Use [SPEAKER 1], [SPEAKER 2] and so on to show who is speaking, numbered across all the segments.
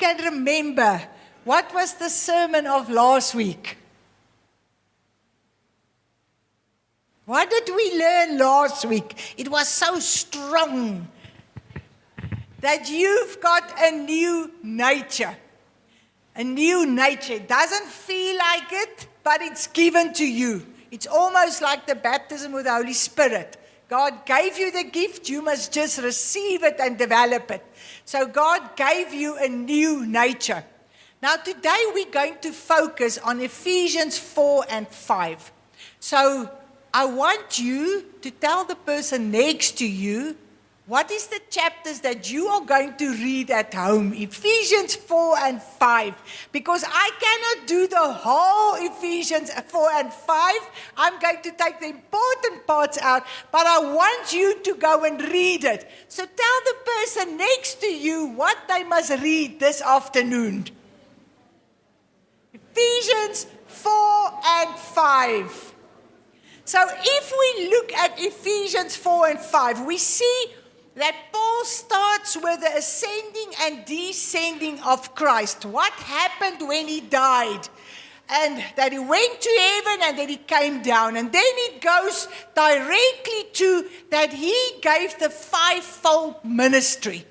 [SPEAKER 1] can remember, what was the sermon of last week? What did we learn last week? It was so strong that you've got a new nature. A new nature. It doesn't feel like it, but it's given to you. It's almost like the baptism with the Holy Spirit. God gave you the gift, you must just receive it and develop it. So God gave you a new nature. Now today we're going to focus on Ephesians 4 and 5. So I want you to tell the person next to you, what is the chapters that you are going to read at home? Ephesians 4 and 5. Because I cannot do the whole Ephesians 4 and 5. I'm going to take the important parts out. But I want you to go and read it. So tell the person next to you what they must read this afternoon. Ephesians 4 and 5. So if we look at Ephesians 4 and 5, we see that Paul starts with the ascending and descending of Christ. What happened when he died? And that he went to heaven and then he came down. And then it goes directly to that he gave the fivefold ministry.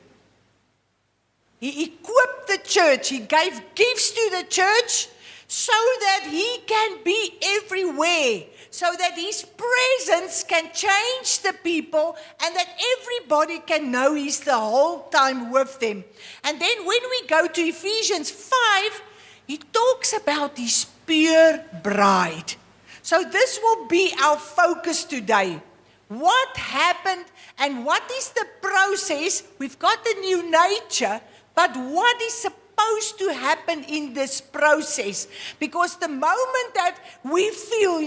[SPEAKER 1] He equipped the church. He gave gifts to the church so that he can be everywhere. So that his presence can change the people and that everybody can know he's the whole time with them. And then when we go to Ephesians 5, he talks about his pure bride. So this will be our focus today. What happened and what is the process? We've got a new nature, but what is supposed to happen in this process? Because the moment that we feel,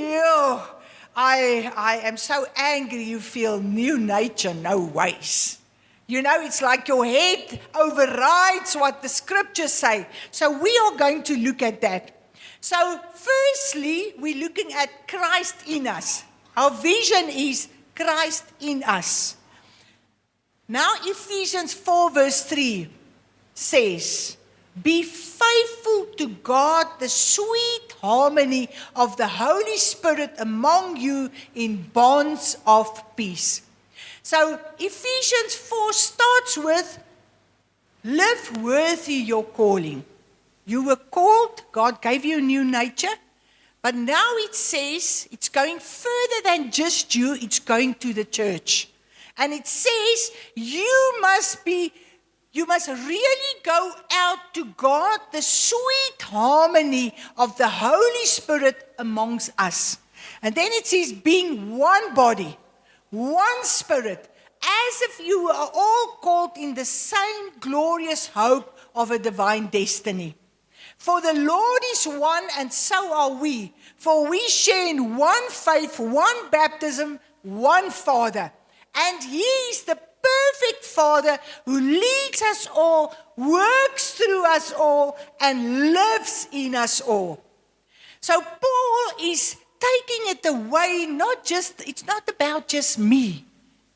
[SPEAKER 1] I am so angry, you feel new nature, no ways. You know, it's like your head overrides what the scriptures say. So we are going to look at that. So firstly, we're looking at Christ in us. Our vision is Christ in us. Now Ephesians 4 verse 3 says, be faithful to God, the sweet harmony of the Holy Spirit among you in bonds of peace. So Ephesians 4 starts with, live worthy your calling. You were called, God gave you a new nature, but now it says it's going further than just you, it's going to the church. And it says you must really go out to God, the sweet harmony of the Holy Spirit amongst us. And then it says, being one body, one spirit, as if you are all called in the same glorious hope of a divine destiny. For the Lord is one, and so are we. For we share in one faith, one baptism, one Father. And He is the perfect Father who leads us all, works through us all, and lives in us all. So Paul is taking it away, it's not about just me,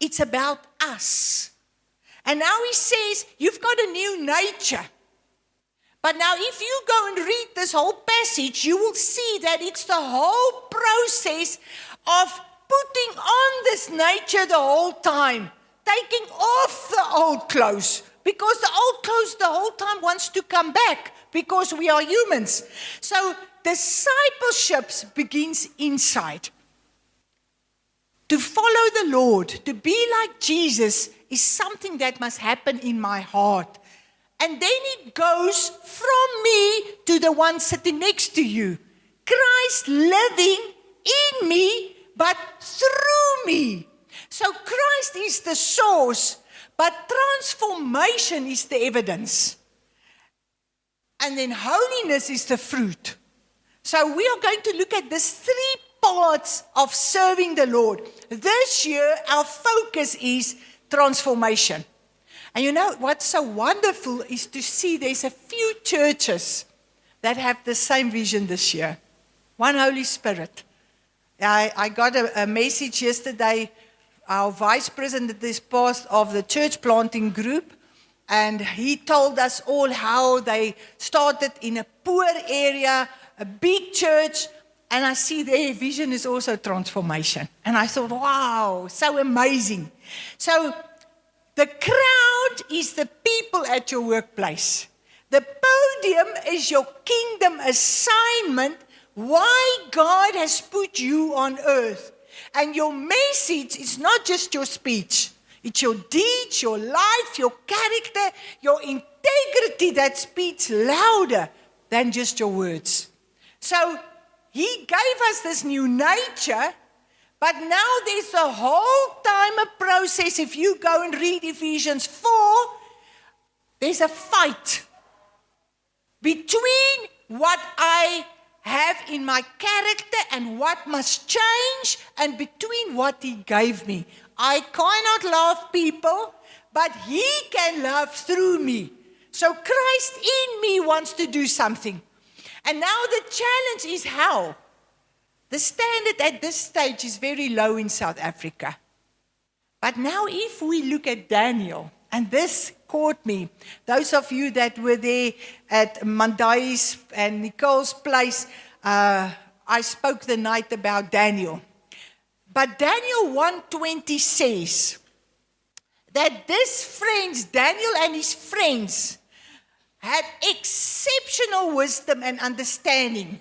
[SPEAKER 1] it's about us. And now he says, you've got a new nature. But now if you go and read this whole passage, you will see that it's the whole process of putting on this nature the whole time. Taking off the old clothes, because the old clothes the whole time wants to come back, because we are humans. So discipleship begins inside. To follow the Lord, to be like Jesus, is something that must happen in my heart. And then it goes from me to the one sitting next to you. Christ living in me, but through me. So Christ is the source, but transformation is the evidence. And then holiness is the fruit. So we are going to look at these three parts of serving the Lord. This year, our focus is transformation. And you know, what's so wonderful is to see there's a few churches that have the same vision this year. One Holy Spirit. I got a message yesterday. Our vice president is part of the church planting group, And he told us all how they started in a poor area, a big church, and I see their vision is also transformation. And I thought, wow, so amazing. So the crowd is the people at your workplace. The podium is your kingdom assignment, why God has put you on earth. And your message is not just your speech. It's your deeds, your life, your character, your integrity that speaks louder than just your words. So he gave us this new nature, but now there's a whole time a process. If you go and read Ephesians 4, there's a fight between what I have in my character and what must change, and between what he gave me. I cannot love people, but he can love through me. So Christ in me wants to do something. And now the challenge is how? The standard at this stage is very low in South Africa. But now if we look at Daniel, and this caught me, those of you that were there at Mandai's and Nicole's place, I spoke the night about Daniel. But Daniel 1:20 says that Daniel and his friends, had exceptional wisdom and understanding,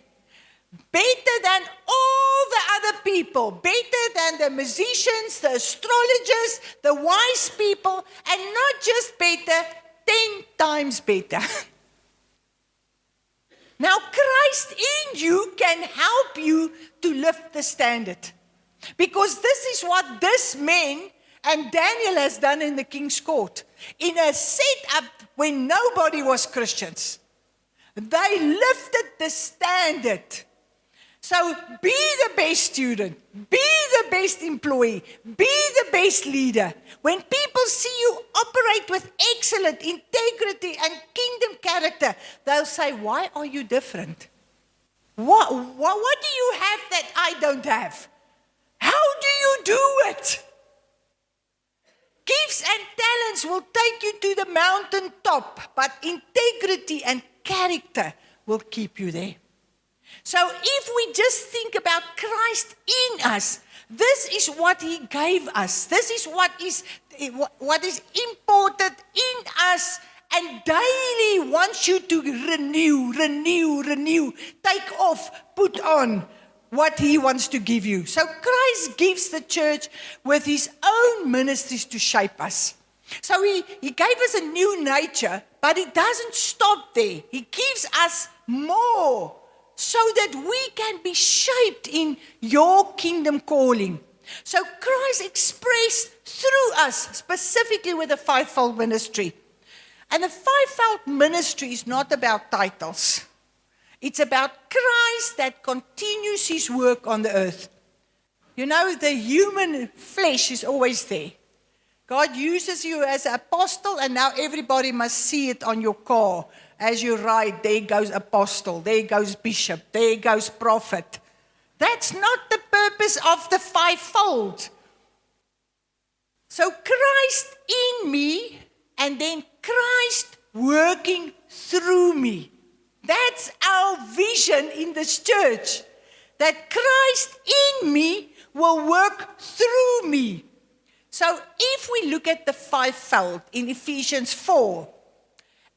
[SPEAKER 1] better than all the other people, better than the musicians, the astrologers, the wise people, and not just better, 10 times better. Now, Christ in you can help you to lift the standard. Because this is what this man and Daniel has done in the king's court. In a setup when nobody was Christians. They lifted the standard. So be the best student. Be the best employee. Be the best leader. When people see you operate with excellent integrity and kingdom character, they'll say, why are you different? What do you have that I don't have? How do you do it? Gifts and talents will take you to the mountain top, but integrity and character will keep you there. So if we just think about Christ in us, this is what he gave us. This is what is imported in us, and daily wants you to renew, take off, put on what he wants to give you. So Christ gives the church with his own ministries to shape us. So he gave us a new nature, but it doesn't stop there. He gives us more so that we can be shaped in your kingdom calling. So Christ expressed through us, specifically with the fivefold ministry. And the fivefold ministry is not about titles. It's about Christ that continues his work on the earth. You know, the human flesh is always there. God uses you as an apostle, and now everybody must see it on your car. As you ride, there goes apostle, there goes bishop, there goes prophet. That's not the purpose of the fivefold. So Christ in me, and then Christ working through me. That's our vision in this church. That Christ in me will work through me. So if we look at the fivefold in Ephesians 4,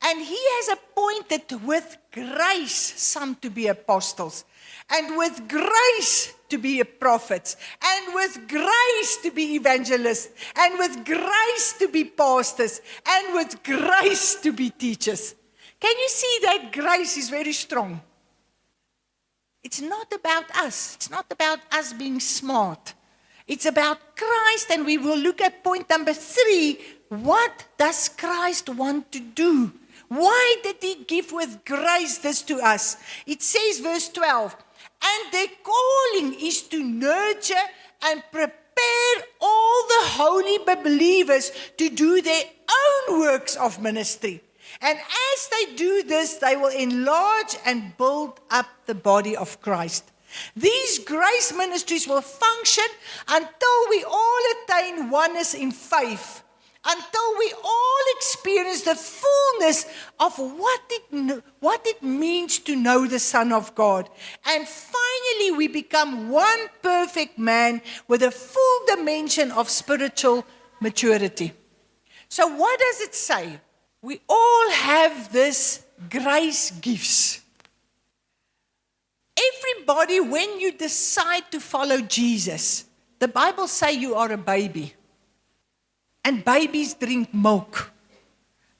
[SPEAKER 1] and he has appointed with grace some to be apostles, and with grace to be prophets, and with grace to be evangelists, and with grace to be pastors, and with grace to be teachers. Can you see that grace is very strong? It's not about us. It's not about us being smart. It's about Christ, and we will look at point number 3. What does Christ want to do? Why did he give with grace this to us? It says, verse 12, and their calling is to nurture and prepare all the holy believers to do their own works of ministry. And as they do this, they will enlarge and build up the body of Christ. These grace ministries will function until we all attain oneness in faith, until we all experience the fullness of what it means to know the Son of God. And finally, we become one perfect man with a full dimension of spiritual maturity. So what does it say? We all have this grace gifts. Everybody, when you decide to follow Jesus, the Bible says you are a baby. And babies drink milk.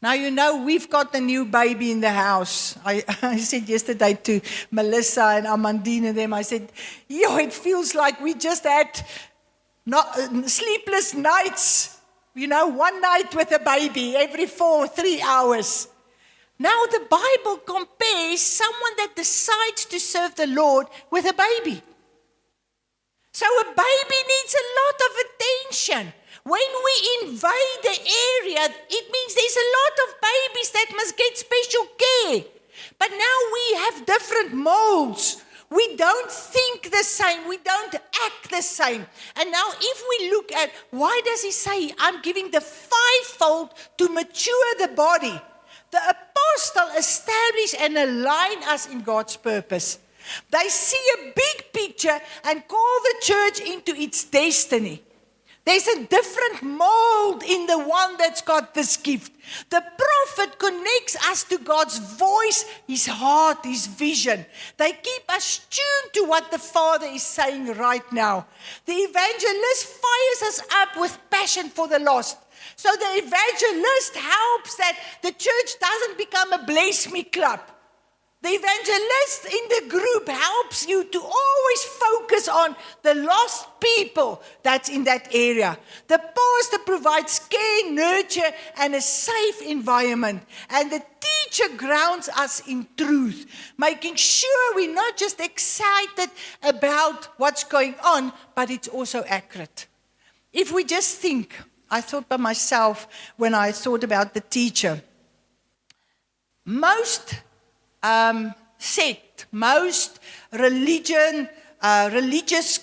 [SPEAKER 1] Now, you know, we've got a new baby in the house. I said yesterday to Melissa and Amandine and them, I said, it feels like we just had sleepless nights. You know, one night with a baby every 3 hours. Now the Bible compares someone that decides to serve the Lord with a baby. So a baby needs a lot of attention. When we invade the area, it means there's a lot of babies that must get special care. But now we have different molds. We don't think the same. We don't act the same. And now if we look at, why does he say, I'm giving the fivefold to mature the body? The apostle establish and align us in God's purpose. They see a big picture and call the church into its destiny. There's a different mold in the one that's got this gift. The prophet connects us to God's voice, his heart, his vision. They keep us tuned to what the Father is saying right now. The evangelist fires us up with passion for the lost. So the evangelist helps that the church doesn't become a bless me club. The evangelist in the group helps you to always focus on the lost people that's in that area. The pastor provides care, nurture, and a safe environment. And the teacher grounds us in truth, making sure we're not just excited about what's going on, but it's also accurate. If we just think, I thought by myself when I thought about the teacher, most most religious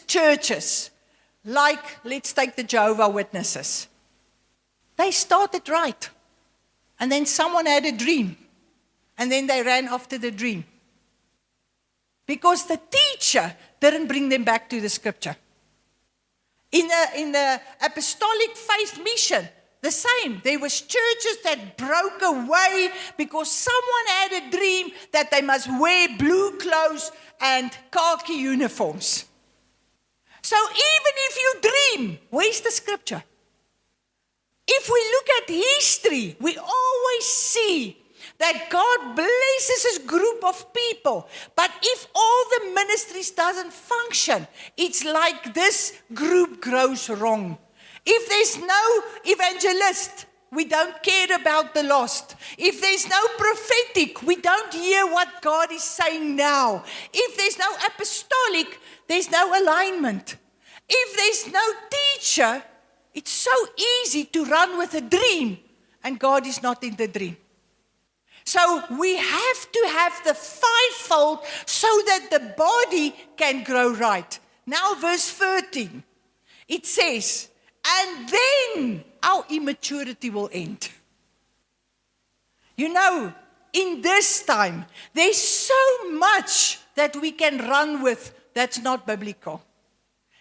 [SPEAKER 1] churches, like, let's take the Jehovah's Witnesses, they started right. And then someone had a dream. And then they ran after the dream. Because the teacher didn't bring them back to the scripture. In the apostolic faith mission, the same. There was churches that broke away because someone had a dream that they must wear blue clothes and khaki uniforms. So even if you dream, where's the scripture? If we look at history, we always see that God blesses his group of people. But if all the ministries doesn't function, it's like this group grows wrong. If there's no evangelist, we don't care about the lost. If there's no prophetic, we don't hear what God is saying now. If there's no apostolic, there's no alignment. If there's no teacher, it's so easy to run with a dream, and God is not in the dream. So we have to have the fivefold so that the body can grow right. Now verse 13, it says, and then our immaturity will end. You know, in this time, there's so much that we can run with that's not biblical.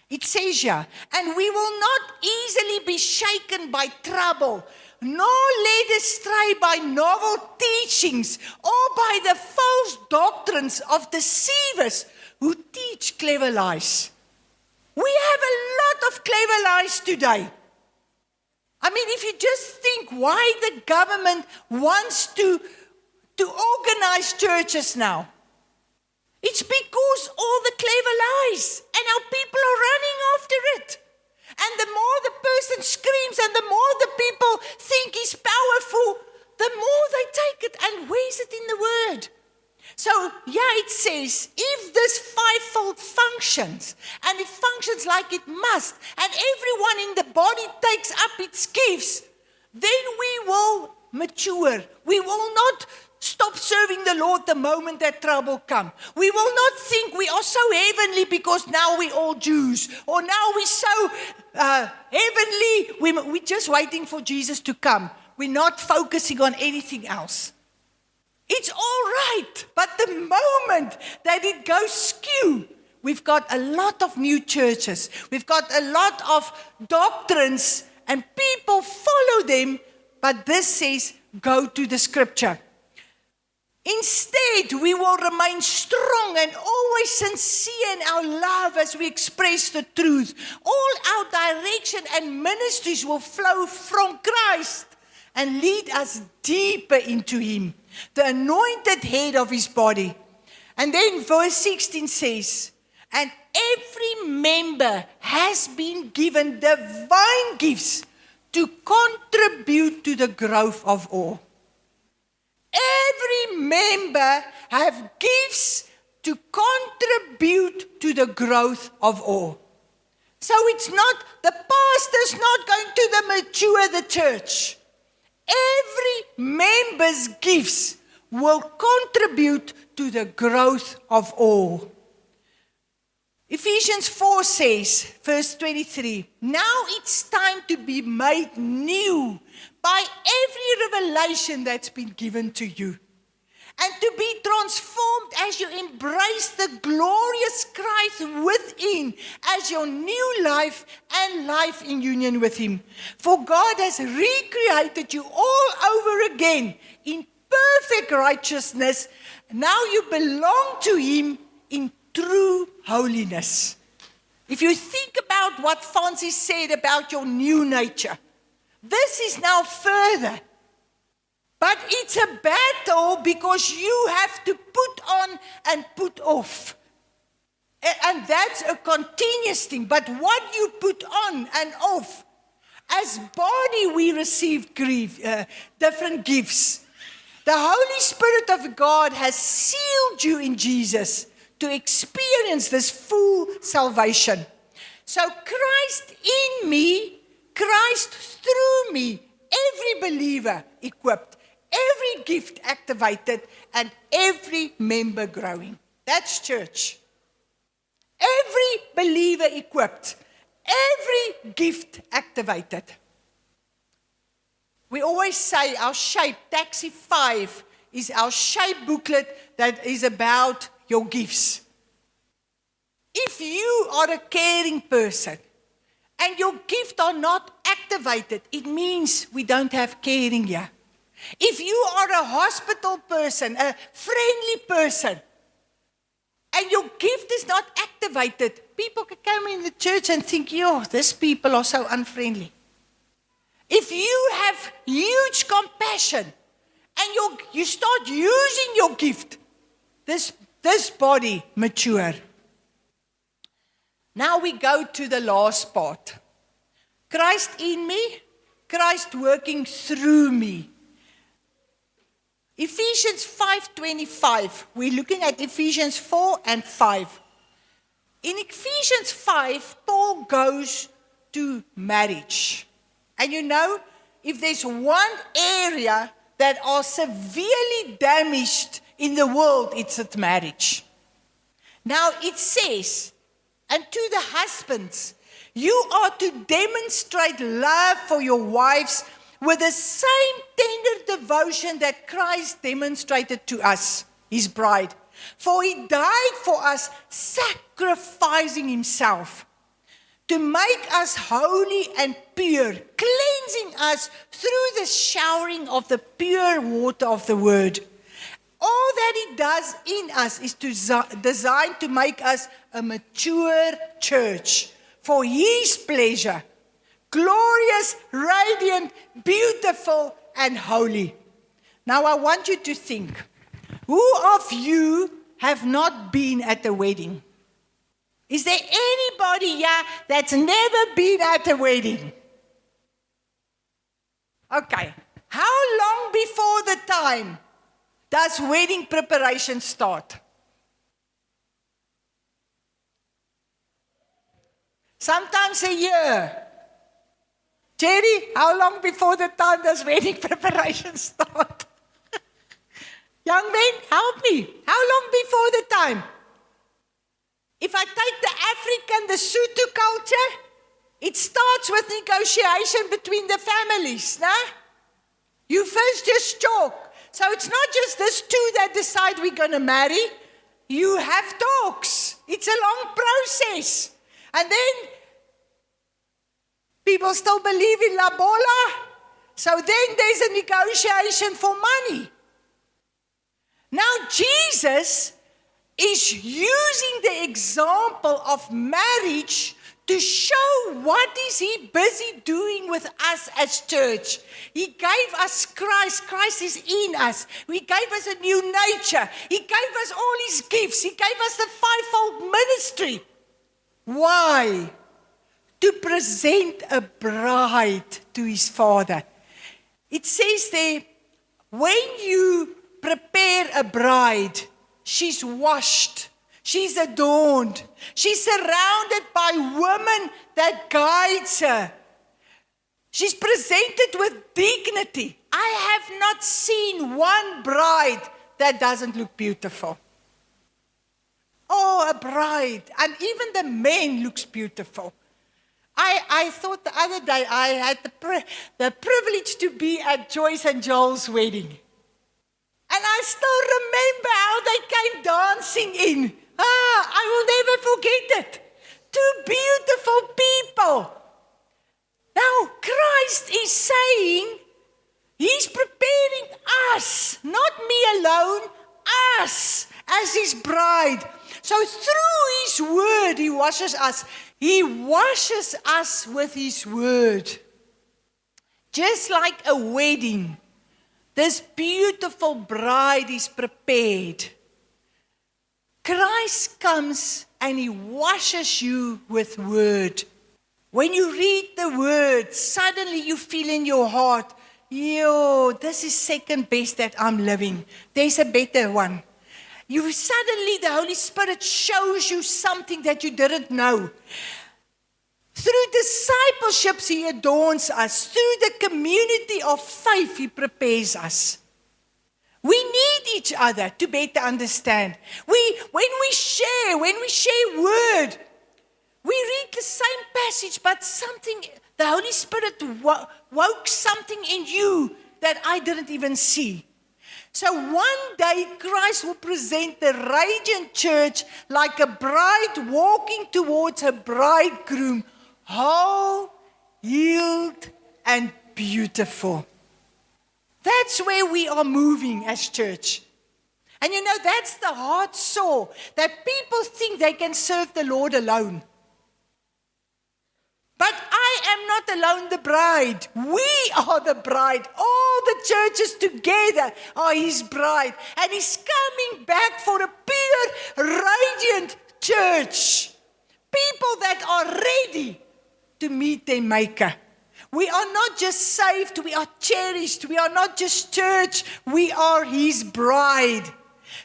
[SPEAKER 1] It says here, and we will not easily be shaken by trouble, nor led astray by novel teachings or by the false doctrines of deceivers who teach clever lies. We have a lot of clever lies today. I mean, if you just think why the government wants to organize churches now, it's because all the clever lies, and our people are running after it. And the more the person screams and the more the people think he's powerful, the more they take it. And where's it in the word? So, it says, if this fivefold functions, and it functions like it must, and everyone in the body takes up its gifts, then we will mature. We will not stop serving the Lord the moment that trouble comes. We will not think we are so heavenly because now we're all Jews, or now we're so heavenly. We're just waiting for Jesus to come. We're not focusing on anything else. It's all right. But the moment that it goes skew, we've got a lot of new churches. We've got a lot of doctrines and people follow them. But this says, go to the scripture. Instead, we will remain strong and always sincere in our love as we express the truth. All our direction and ministries will flow from Christ and lead us deeper into Him, the anointed head of His body. And then verse 16 says, and every member has been given divine gifts to contribute to the growth of all. Every member have gifts to contribute to the growth of all. So it's not, the pastor's not going to mature the church. Every member's gifts will contribute to the growth of all. Ephesians 4 says, verse 23, now it's time to be made new by every revelation that's been given to you, and to be transformed as you embrace the glorious Christ within as your new life and life in union with Him. For God has recreated you all over again in perfect righteousness. Now you belong to Him in true holiness. If you think about what Francis said about your new nature, this is now further. But it's a battle because you have to put on and put off. And that's a continuous thing. But what you put on and off, as body we receive different gifts. The Holy Spirit of God has sealed you in Jesus to experience this full salvation. So Christ in me, Christ through me, every believer equipped, every gift activated, and every member growing. That's church. Every believer equipped, every gift activated. We always say our shape, Taxi 5, is our shape booklet that is about your gifts. If you are a caring person and your gifts are not activated, it means we don't have caring here. If you are a hospital person, a friendly person, and your gift is not activated, people can come in the church and think, yo, these people are so unfriendly. If you have huge compassion and you start using your gift, this body mature. Now we go to the last part. Christ in me, Christ working through me. Ephesians 5:25. We're looking at Ephesians 4 and 5. In Ephesians 5, Paul goes to marriage. And you know, if there's one area that are severely damaged in the world, it's at marriage. Now it says, and to the husbands, you are to demonstrate love for your wives with the same tender devotion that Christ demonstrated to us, His bride. For He died for us, sacrificing Himself to make us holy and pure, cleansing us through the showering of the pure water of the Word. All that He does in us is designed to make us a mature church for His pleasure. Glorious, radiant, beautiful, and holy. Now I want you to think, who of you have not been at a wedding? Is there anybody here that's never been at a wedding? Okay. How long before the time does wedding preparation start? Sometimes a year. Jerry, how long before the time does wedding preparation start? Young men, help me. How long before the time? If I take the African, the Sotho culture, it starts starts with negotiation between the families, no? You first just talk. So it's not just this two that decide we're going to marry. You have talks. It's a long process. And then people still believe in La Bola. So then there's a negotiation for money. Now Jesus is using the example of marriage to show what is he busy doing with us as church. He gave us Christ. Christ is in us. He gave us a new nature. He gave us all his gifts. He gave us the fivefold ministry. Why? To present a bride to his Father. It says there, when you prepare a bride, she's washed. She's adorned. She's surrounded by women that guides her. She's presented with dignity. I have not seen one bride that doesn't look beautiful. Oh, a bride. And even the man looks beautiful. I thought the other day I had the privilege to be at Joyce and Joel's wedding. And I still remember how they came dancing in. I will never forget it. Two beautiful people. Now, Christ is saying, he's preparing us, not me alone, us as his bride. So through his word, he washes us. He washes us with his word. Just like a wedding, this beautiful bride is prepared. Christ comes and he washes you with word. When you read the word, suddenly you feel in your heart, this is second best that I'm living. There's a better one. Suddenly the Holy Spirit shows you something that you didn't know. Through discipleships, he adorns us. Through the community of faith, he prepares us. We need each other to better understand. When we share word, we read the same passage, but the Holy Spirit woke something in you that I didn't even see. So one day, Christ will present the radiant church like a bride walking towards her bridegroom, whole, healed, and beautiful. That's where we are moving as church. And that's the heart sore, that people think they can serve the Lord alone. But I am not alone the bride. We are the bride. All the churches together are his bride. And he's coming back for a pure, radiant church. People that are ready to meet their Maker. We are not just saved, we are cherished. We are not just church, we are his bride.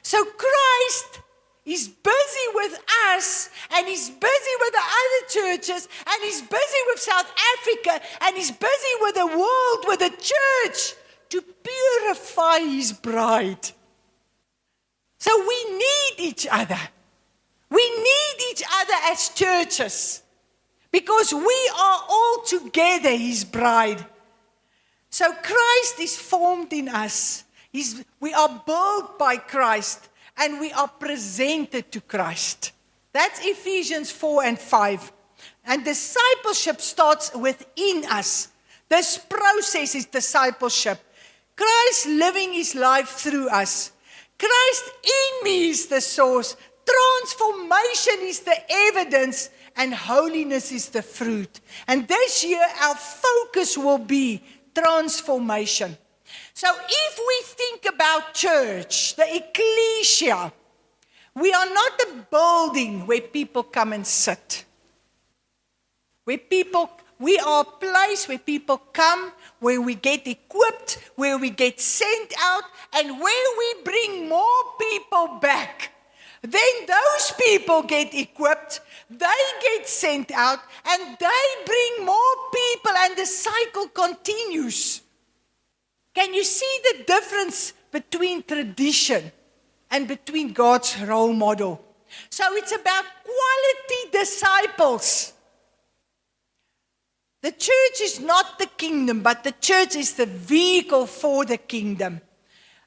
[SPEAKER 1] So Christ is busy with us, and he's busy with the other churches, and he's busy with South Africa, and he's busy with the world, with the church, to purify his bride. So we need each other. We need each other as churches. Because we are all together his bride. So Christ is formed in us. We are built by Christ. And we are presented to Christ. That's Ephesians 4 and 5. And discipleship starts within us. This process is discipleship. Christ living his life through us. Christ in me is the source. Transformation is the evidence. And holiness is the fruit. And this year, our focus will be transformation. So if we think about church, the ecclesia, we are not a building where people come and sit. We are a place where people come, where we get equipped, where we get sent out, and where we bring more people back. Then those people get equipped, they get sent out, and they bring more people, and the cycle continues. Can you see the difference between tradition and between God's role model? So it's about quality disciples. The church is not the kingdom, but the church is the vehicle for the kingdom.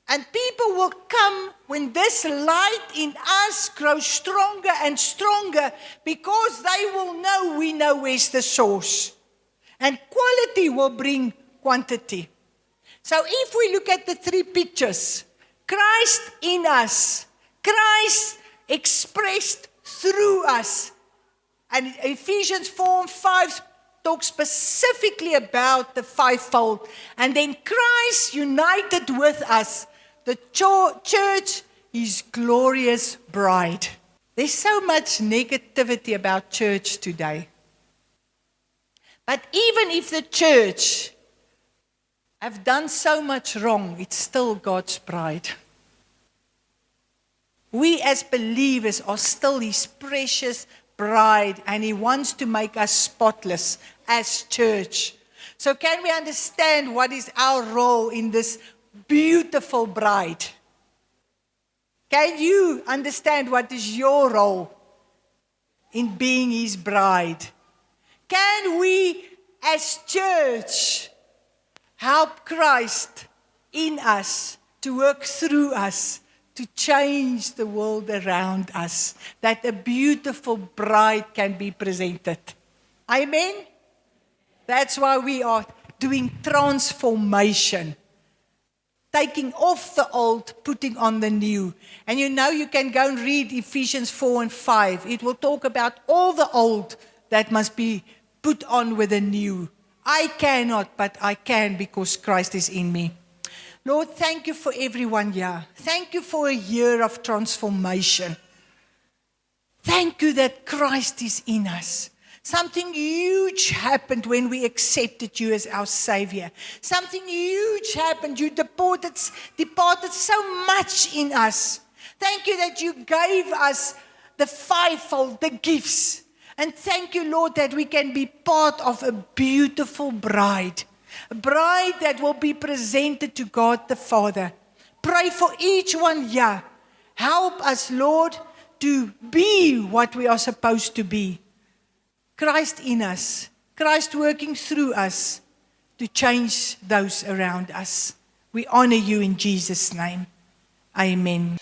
[SPEAKER 1] And people will come when this light in us grows stronger and stronger, because they will know we know where's the source. And quality will bring quantity. So if we look at the three pictures, Christ in us, Christ expressed through us. And Ephesians 4 and 5 talks specifically about the fivefold. And then Christ united with us, the church, his glorious bride. There's so much negativity about church today. But even if the church have done so much wrong, it's still God's bride. We as believers are still his precious bride, and he wants to make us spotless as church. So can we understand what is our role in this beautiful bride? Can you understand what is your role in being his bride? Can we as church help Christ in us to work through us to change the world around us, that a beautiful bride can be presented? Amen? That's why we are doing transformation. Taking off the old, putting on the new. And you know, you can go and read Ephesians 4 and 5. It will talk about all the old that must be put on with the new. I cannot, but I can because Christ is in me. Lord, thank you for everyone here. Thank you for a year of transformation. Thank you that Christ is in us. Something huge happened when we accepted you as our Savior. Something huge happened. You departed so much in us. Thank you that you gave us the fivefold, the gifts. And thank you, Lord, that we can be part of a beautiful bride. A bride that will be presented to God the Father. Pray for each one here. Help us, Lord, to be what we are supposed to be. Christ in us. Christ working through us to change those around us. We honor you in Jesus' name. Amen.